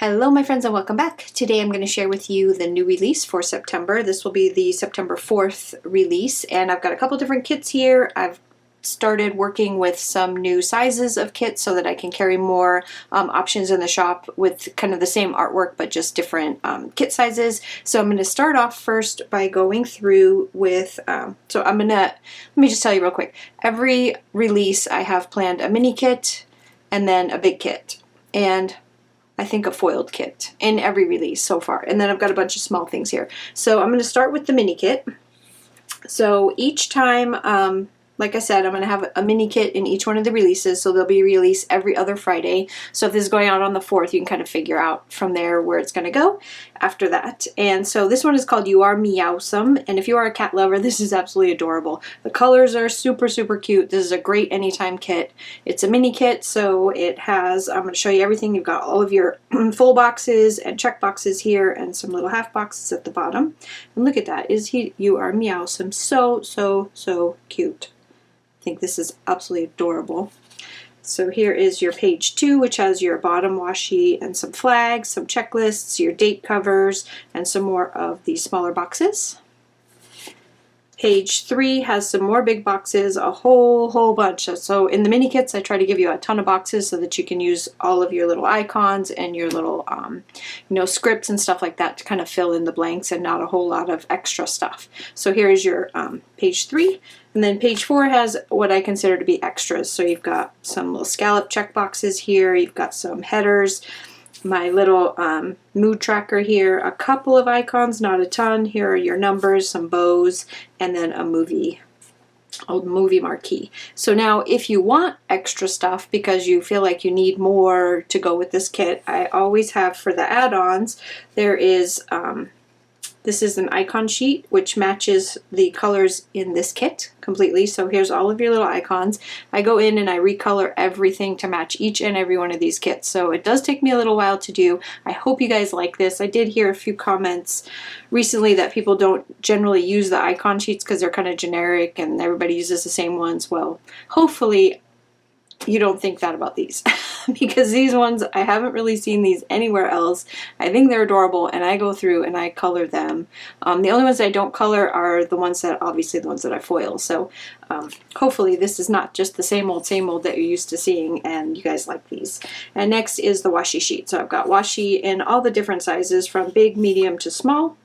Hello my friends and welcome back. Today I'm going to share with you the new release for September. This will be the September 4th release and I've got a couple different kits here. I've started working with some new sizes of kits so that I can carry more options in the shop with kind of the same artwork but just different kit sizes. So I'm going to start off first by going through with, let me just tell you real quick. Every release I have planned a mini kit and then a big kit. And I think a foiled kit in every release so far. And then I've got a bunch of small things here. So I'm going to start with the mini kit. So each time, like I said, I'm going to have a mini kit in each one of the releases. So they'll be released every other Friday. So if this is going out on the 4th, you can kind of figure out from there where it's going to go after that. And so this one is called You Are Meowsome. And if you are a cat lover, this is absolutely adorable. The colors are super, super cute. This is a great anytime kit. It's a mini kit, so it has, I'm going to show you everything. You've got all of your full boxes and check boxes here and some little half boxes at the bottom. And look at that. You Are Meowsome. So, so, so cute. I think this is absolutely adorable. So here is your page 2, which has your bottom washi and some flags, some checklists, your date covers, and some more of the smaller boxes. Page 3 has some more big boxes, a whole bunch. So in the mini kits, I try to give you a ton of boxes so that you can use all of your little icons and your little, scripts and stuff like that to kind of fill in the blanks and not a whole lot of extra stuff. So here is your page 3. And then page 4 has what I consider to be extras. So you've got some little scallop check boxes here. You've got some headers, my little mood tracker here, a couple of icons, not a ton. Here are your numbers, some bows, and then a movie marquee. So now if you want extra stuff because you feel like you need more to go with this kit, I always have for the add-ons, there is this is an icon sheet which matches the colors in this kit completely. So here's all of your little icons. I go in and I recolor everything to match each and every one of these kits. So it does take me a little while to do. I hope you guys like this. I did hear a few comments recently that people don't generally use the icon sheets because they're kind of generic and everybody uses the same ones. Well, hopefully you don't think that about these because these ones, I haven't really seen these anywhere else. I think they're adorable and I go through and I color them. The only ones I don't color are the ones that, obviously the ones that I foil. So hopefully this is not just the same old that you're used to seeing and you guys like these. And next is the washi sheet. So I've got washi in all the different sizes from big, medium to small.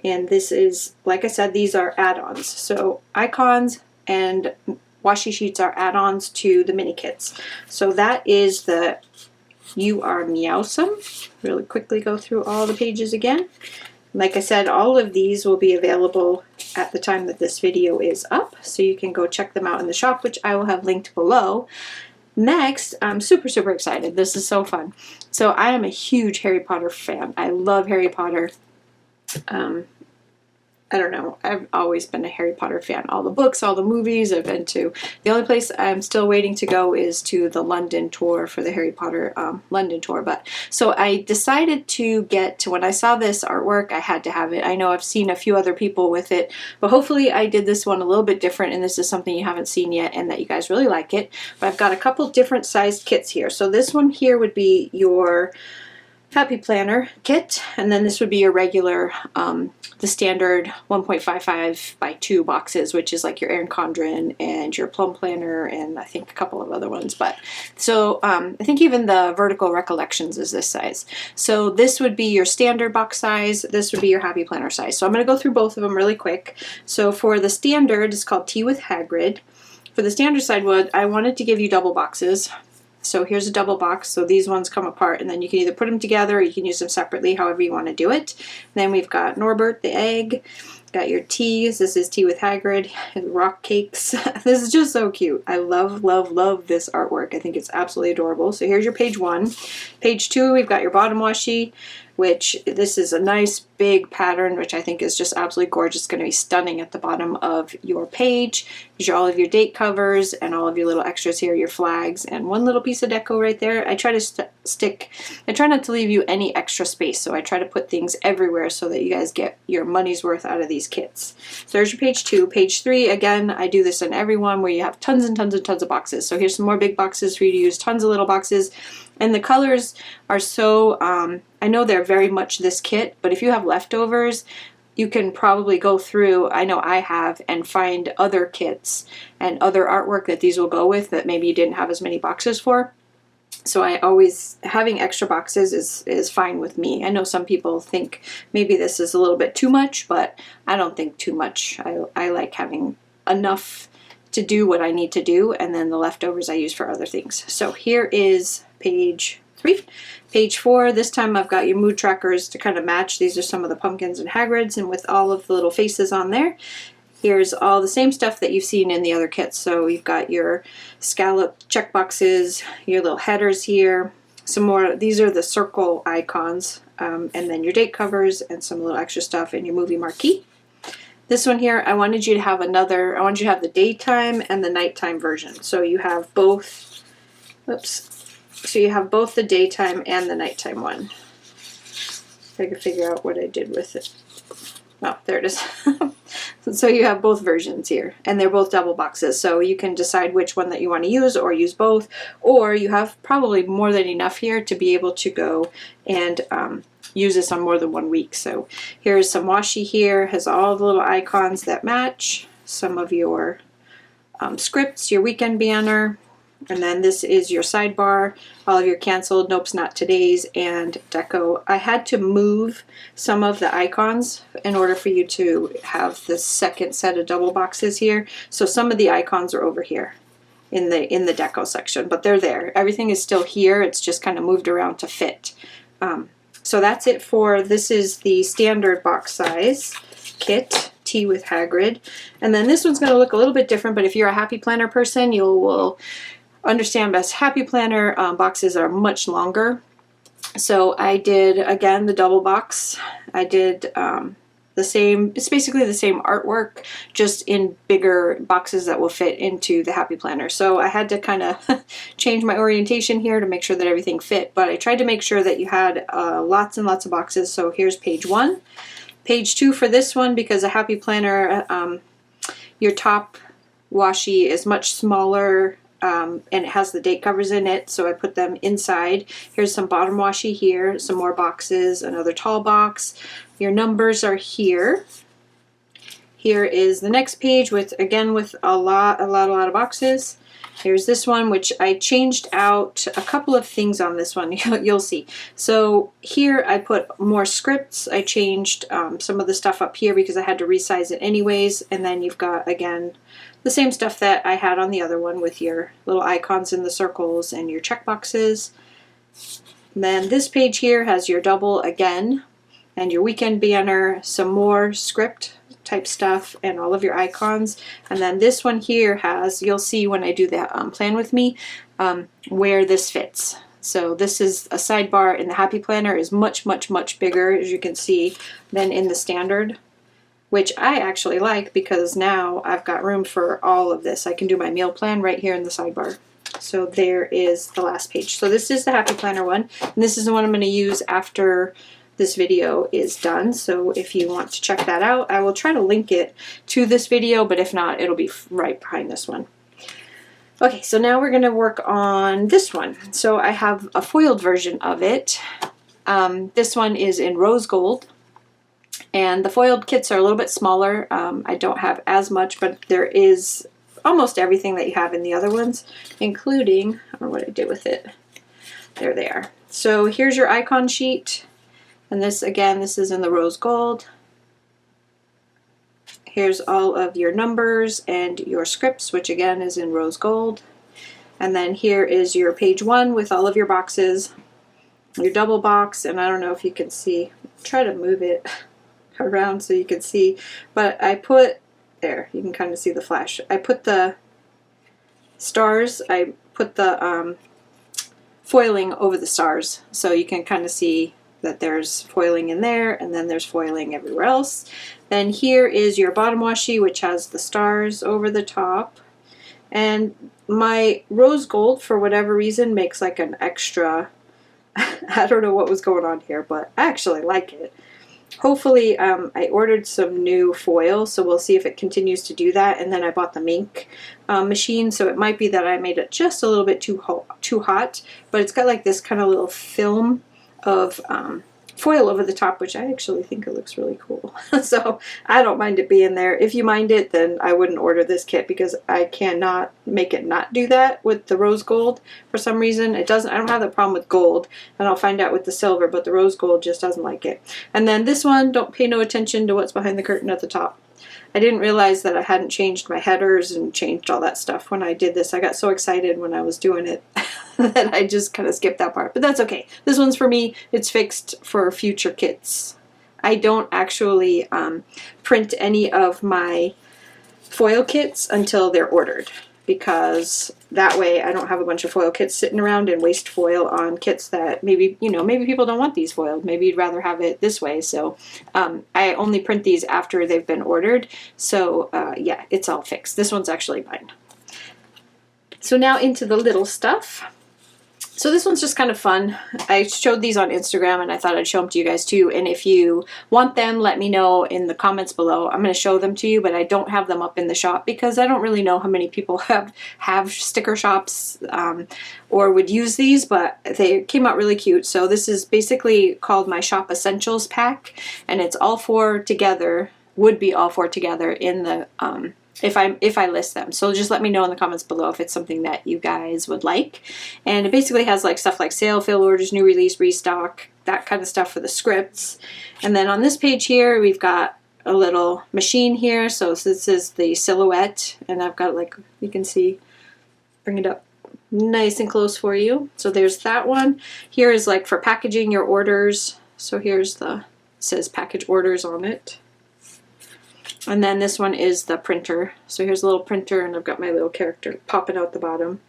And this is, like I said, these are add-ons. So icons and washi sheets are add-ons to the mini kits. So that is the You Are Meowsome. Really quickly go through all the pages again. Like I said, all of these will be available at the time that this video is up, so you can go check them out in the shop, which I will have linked below. Next, I'm super excited. This is so fun. So I am a huge Harry Potter fan. I love Harry Potter. I don't know, I've always been a Harry Potter fan. All the books, all the movies I've been to. The only place I'm still waiting to go is to the London tour for the Harry Potter London tour. But so I decided to get to, when I saw this artwork, I had to have it. I know I've seen a few other people with it, but hopefully I did this one a little bit different and this is something you haven't seen yet and that you guys really like it. But I've got a couple different sized kits here. So this one here would be your Happy Planner kit, and then this would be your regular, the standard 1.55 by 2 boxes, which is like your Erin Condren and your Plum Planner and I think a couple of other ones. But so I think even the Vertical Recollections is this size. So this would be your standard box size. This would be your Happy Planner size. So I'm going to go through both of them really quick. So for the standard, it's called Tea with Hagrid. For the standard side, I wanted to give you double boxes. So here's a double box, so these ones come apart and then you can either put them together or you can use them separately, however you want to do it. And then we've got Norbert the egg, got your teas, this is Tea with Hagrid, and rock cakes. This is just so cute. I love this artwork. I think it's absolutely adorable. So here's your page 1. Page 2, we've got your bottom washi, which this is a nice big pattern, which I think is just absolutely gorgeous. It's going to be stunning at the bottom of your page. These are all of your date covers and all of your little extras here, your flags, and one little piece of deco right there. I try to I try not to leave you any extra space, so I try to put things everywhere so that you guys get your money's worth out of these kits. So there's your page 2. Page 3, again, I do this in every one where you have tons and tons and tons of boxes. So here's some more big boxes for you to use, tons of little boxes. And the colors are so, I know they're very much this kit, but if you have leftovers, you can probably go through, I know I have, and find other kits and other artwork that these will go with that maybe you didn't have as many boxes for. So I always, having extra boxes is fine with me. I know some people think maybe this is a little bit too much, but I don't think too much. I like having enough to do what I need to do, and then the leftovers I use for other things. So here is page 3. Page 4, this time I've got your mood trackers to kind of match. These are some of the pumpkins and Hagrids, and with all of the little faces on there. Here's all the same stuff that you've seen in the other kits. So you've got your scallop check boxes, your little headers here, some more, these are the circle icons, and then your date covers and some little extra stuff in your movie marquee. This one here, I wanted you to have I wanted you to have the daytime and the nighttime version. So you have both, so you have both the daytime and the nighttime one. If I could figure out what I did with it. Oh, there it is. So you have both versions here, and they're both double boxes, so you can decide which one that you want to use or use both, or you have probably more than enough here to be able to go and use this on more than 1 week. So here's some washi here, has all the little icons that match, some of your scripts, your weekend banner, and then this is your sidebar, all of your canceled, nope's not today's, and deco. I had to move some of the icons in order for you to have the second set of double boxes here. So some of the icons are over here in the deco section, but they're there. Everything is still here. It's just kind of moved around to fit. So that's it for, this is the standard box size kit. Tea with Hagrid. And then this one's going to look a little bit different, but if you're a Happy Planner person, you will understand best. Happy Planner boxes are much longer. So I did, again, the double box. I did the same, it's basically the same artwork, just in bigger boxes that will fit into the Happy Planner. So I had to kind of change my orientation here to make sure that everything fit, but I tried to make sure that you had lots and lots of boxes. So here's page 1. Page 2 for this one, because a Happy Planner, your top washi is much smaller, and it has the date covers in it, so I put them inside. Here's some bottom washi here, some more boxes, another tall box. Your numbers are here. Here is the next page with, again, with a lot of boxes. Here's this one, which I changed out a couple of things on this one. You'll see. So here I put more scripts. I changed some of the stuff up here because I had to resize it anyways. And then you've got, again, the same stuff that I had on the other one with your little icons in the circles and your check boxes. And then this page here has your double again, and your weekend banner, some more script type stuff, and all of your icons. And then this one here has, you'll see when I do that plan with me, where this fits. So this is a sidebar in the Happy Planner is much bigger, as you can see, than in the standard, which I actually like because now I've got room for all of this. I can do my meal plan right here in the sidebar. So there is the last page. So this is the Happy Planner one, and this is the one I'm going to use after this video is done. So if you want to check that out, I will try to link it to this video, but if not, it'll be right behind this one. Okay, so now we're going to work on this one. So I have a foiled version of it. This one is in rose gold, and the foiled kits are a little bit smaller. I don't have as much, but there is almost everything that you have in the other ones, including, I don't know what I did with it. There they are. So here's your icon sheet. And this, again, this is in the rose gold. Here's all of your numbers and your scripts, which again is in rose gold. And then here is your page 1 with all of your boxes, your double box, and I don't know if you can see, try to move it around so you can see, but I put, there, you can kind of see the flash. I put the stars, I put the foiling over the stars so you can kind of see that there's foiling in there, and then there's foiling everywhere else. Then here is your bottom washi, which has the stars over the top. And my rose gold, for whatever reason, makes like an extra, I don't know what was going on here, but I actually like it. Hopefully, I ordered some new foil, so we'll see if it continues to do that. And then I bought the Mink machine, so it might be that I made it just a little bit too hot, but it's got like this kind of little film of foil over the top, which I actually think it looks really cool. So I don't mind it being there. If you mind it, then I wouldn't order this kit, because I cannot make it not do that with the rose gold for some reason. It doesn't. I don't have the problem with gold, and I'll find out with the silver, but the rose gold just doesn't like it. And then this one, don't pay no attention to what's behind the curtain at the top. I didn't realize that I hadn't changed my headers and changed all that stuff when I did this. I got so excited when I was doing it that I just kind of skipped that part. But that's okay. This one's for me. It's fixed for future kits. I don't actually print any of my foil kits until they're ordered, because that way I don't have a bunch of foil kits sitting around and waste foil on kits that maybe, you know, maybe people don't want these foiled. Maybe you'd rather have it this way. So I only print these after they've been ordered. So yeah, it's all fixed. This one's actually mine. So now into the little stuff. So this one's just kind of fun. I showed these on Instagram, and I thought I'd show them to you guys too. And if you want them, let me know in the comments below. I'm going to show them to you, but I don't have them up in the shop because I don't really know how many people have sticker shops or would use these, but they came out really cute. So this is basically called my Shop Essentials pack, and it's all four together, would be all four together in the if I list them. So just let me know in the comments below if it's something that you guys would like. And it basically has like stuff like sale, fill orders, new release, restock, that kind of stuff for the scripts. And then on this page here, we've got a little machine here. So this is the silhouette, and I've got, like, you can see, bring it up nice and close for you. So there's that one. Here is like for packaging your orders. So here's the, it says package orders on it. And then this one is the printer. So here's a little printer, and I've got my little character popping out the bottom.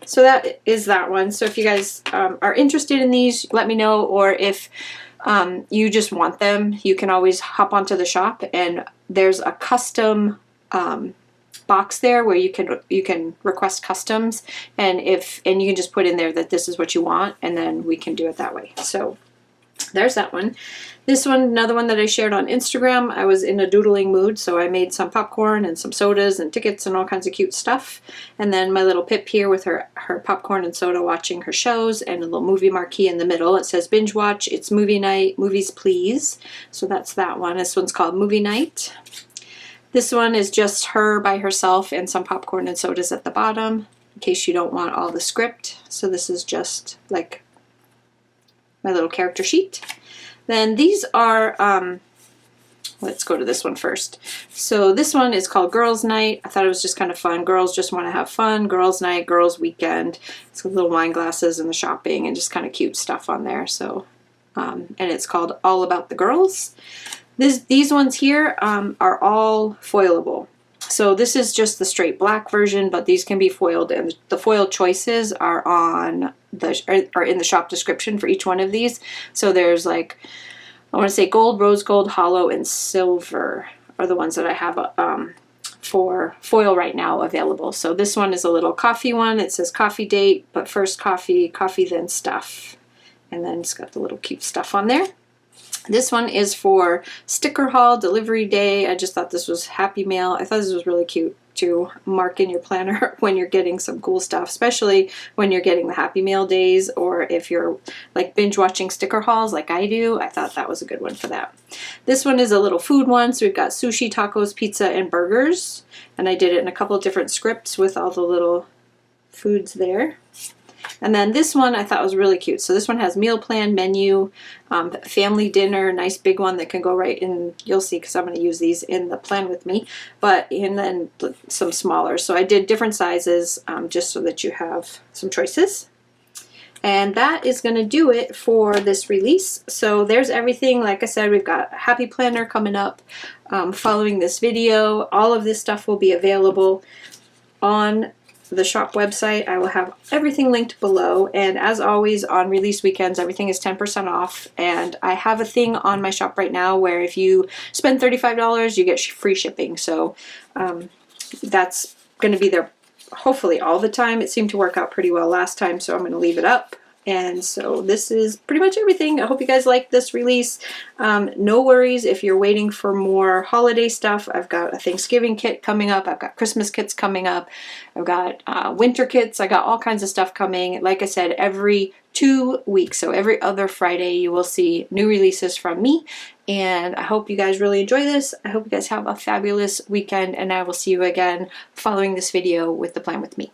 So that is that one. So if you guys are interested in these, let me know. Or if you just want them, you can always hop onto the shop, and there's a custom box there where you can request customs, and you can just put in there that this is what you want, and then we can do it that way. So there's that one. This one, another one that I shared on Instagram. I was in a doodling mood, so I made some popcorn and some sodas and tickets and all kinds of cute stuff. And then my little Pip here with her popcorn and soda watching her shows, and a little movie marquee in the middle. It says binge watch, it's movie night, movies please. So that's that one. This one's called Movie Night. This one is just her by herself and some popcorn and sodas at the bottom, in case you don't want all the script. So this is just like my little character sheet. Then these are, let's go to this one first. So this one is called Girls Night. I thought it was just kind of fun. Girls just want to have fun. Girls Night, Girls Weekend. It's got little wine glasses and the shopping and just kind of cute stuff on there. So, and it's called All About the Girls. These ones here are all foilable. So this is just the straight black version, but these can be foiled, and the foil choices are on are in the shop description for each one of these. So there's like, I want to say gold, rose gold, hollow, and silver are the ones that I have for foil right now available. So this one is a little coffee one. It says coffee date, but first coffee, coffee then stuff. And then it's got the little cute stuff on there. This one is for sticker haul, delivery day. I just thought this was Happy Mail. I thought this was really cute to mark in your planner when you're getting some cool stuff, especially when you're getting the Happy Mail days, or if you're like binge watching sticker hauls like I do. I thought that was a good one for that. This one is a little food one. So we've got sushi, tacos, pizza, and burgers. And I did it in a couple of different scripts with all the little foods there. And then this one I thought was really cute. So this one has meal plan, menu, family dinner, nice big one that can go right in. You'll see, because I'm going to use these in the plan with me. And then some smaller. So I did different sizes just so that you have some choices. And that is going to do it for this release. So there's everything. Like I said, we've got a happy planner coming up following this video. All of this stuff will be available on the shop website. I will have everything linked below, and as always on release weekends everything is 10% off, and I have a thing on my shop right now where if you spend $35 you get free shipping, so that's going to be there hopefully all the time. It seemed to work out pretty well last time, so I'm going to leave it up. And so this is pretty much everything. I hope you guys like this release. No worries if you're waiting for more holiday stuff. I've got a Thanksgiving kit coming up. I've got Christmas kits coming up. I've got winter kits. I got all kinds of stuff coming. Like I said, every 2 weeks, so every other Friday, you will see new releases from me. And I hope you guys really enjoy this. I hope you guys have a fabulous weekend, and I will see you again following this video with the Plan With Me.